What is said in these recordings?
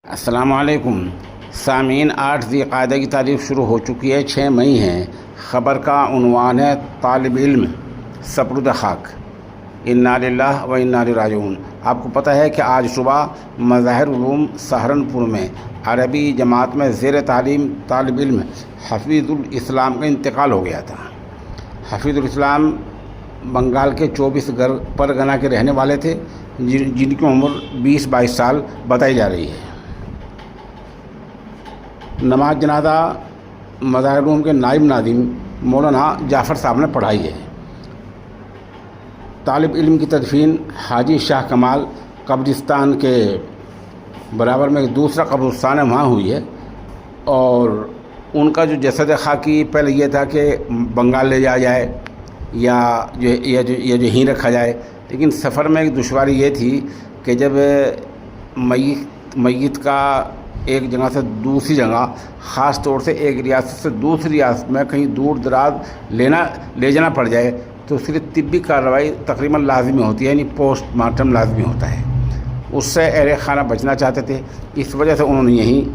السلام علیکم سامعین، 8 ذی القعدہ کی تاریخ شروع ہو چکی ہے، 6 مئی ہے۔ خبر کا عنوان ہے طالب علم سپرد خاک، انا للہ و انا الیہ راجعون۔ آپ کو پتہ ہے کہ آج صبح مظاہر علوم سہارنپور میں عربی جماعت میں زیر تعلیم طالب علم حفیظ الاسلام کا انتقال ہو گیا تھا۔ حفیظ الاسلام بنگال کے 24 پرگنہ کے رہنے والے تھے، جن کی عمر 20-22 سال بتائی جا رہی ہے۔ نماز جنازہ مظاہر علوم کے نائب ناظم مولانا جعفر صاحب نے پڑھائی ہے۔ طالب علم کی تدفین حاجی شاہ کمال قبرستان کے برابر میں ایک دوسرا قبرستان ہے، وہاں ہوئی ہے، اور ان کا جو جسد خاکی پہلے یہ تھا کہ بنگال لے جایا جائے یا یہیں رکھا جائے، لیکن سفر میں ایک دشواری یہ تھی کہ جب میت کا ایک جگہ سے دوسری جگہ، خاص طور سے ایک ریاست سے دوسری ریاست میں کہیں دور دراز لے جانا پڑ جائے تو اس کے لیے طبی کارروائی تقریباً لازمی ہوتی ہے، یعنی پوسٹ مارٹم لازمی ہوتا ہے۔ اس سے اہل خانہ بچنا چاہتے تھے، اس وجہ سے انہوں نے یہیں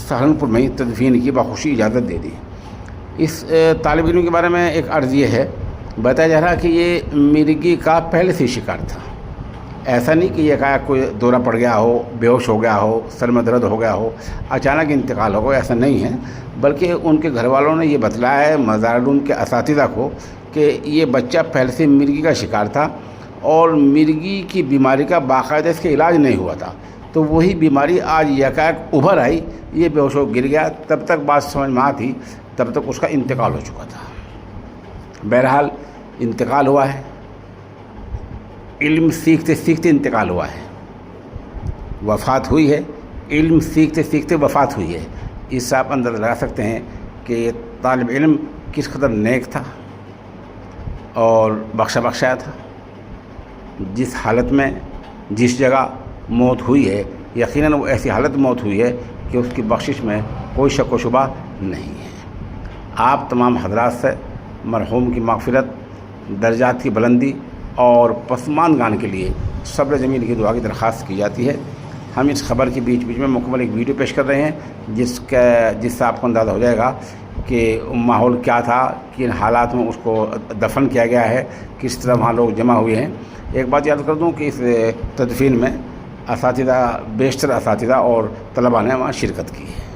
سہارنپور میں ہی تدفین کی بخوشی اجازت دے دی۔ اس طالب علم کے بارے میں ایک عرض یہ ہے، بتایا جا رہا کہ یہ مرگی کا پہلے سے شکار تھا۔ ایسا نہیں کہ یہ کوئی دورہ پڑ گیا ہو، بے ہوش ہو گیا ہو، سر میں درد ہو گیا ہو، اچانک انتقال ہو گیا، ایسا نہیں ہے، بلکہ ان کے گھر والوں نے یہ بتلایا ہے مظاہر علوم کے اساتذہ کو کہ یہ بچہ پہلے سے مرگی کا شکار تھا اور مرگی کی بیماری کا باقاعدہ اس کا علاج نہیں ہوا تھا، تو وہی بیماری آج یکایک ابھر آئی، یہ بے ہوش ہو گر گیا، تب تک بات سمجھ میں آتی تب تک اس کا انتقال ہو چکا تھا۔ بہرحال انتقال ہوا ہے، علم سیکھتے سیکھتے انتقال ہوا ہے، وفات ہوئی ہے، علم سیکھتے سیکھتے وفات ہوئی ہے۔ اس سے آپ اندازہ لگا سکتے ہیں کہ یہ طالب علم کس قدر نیک تھا اور بخشایا تھا۔ جس حالت میں جس جگہ موت ہوئی ہے، یقیناً وہ ایسی حالت موت ہوئی ہے کہ اس کی بخشش میں کوئی شک و شبہ نہیں ہے۔ آپ تمام حضرات سے مرحوم کی مغفرت، درجات کی بلندی اور پسماندگان کے لیے صبر جمیل کی دعا کی درخواست کی جاتی ہے۔ ہم اس خبر کے بیچ میں مکمل ایک ویڈیو پیش کر رہے ہیں جس سے آپ کو اندازہ ہو جائے گا کہ ماحول کیا تھا، کن حالات میں اس کو دفن کیا گیا ہے، کس طرح وہاں لوگ جمع ہوئے ہیں۔ ایک بات یاد کر دوں کہ اس تدفین میں بیشتر اساتذہ اور طلباء نے وہاں شرکت کی ہے۔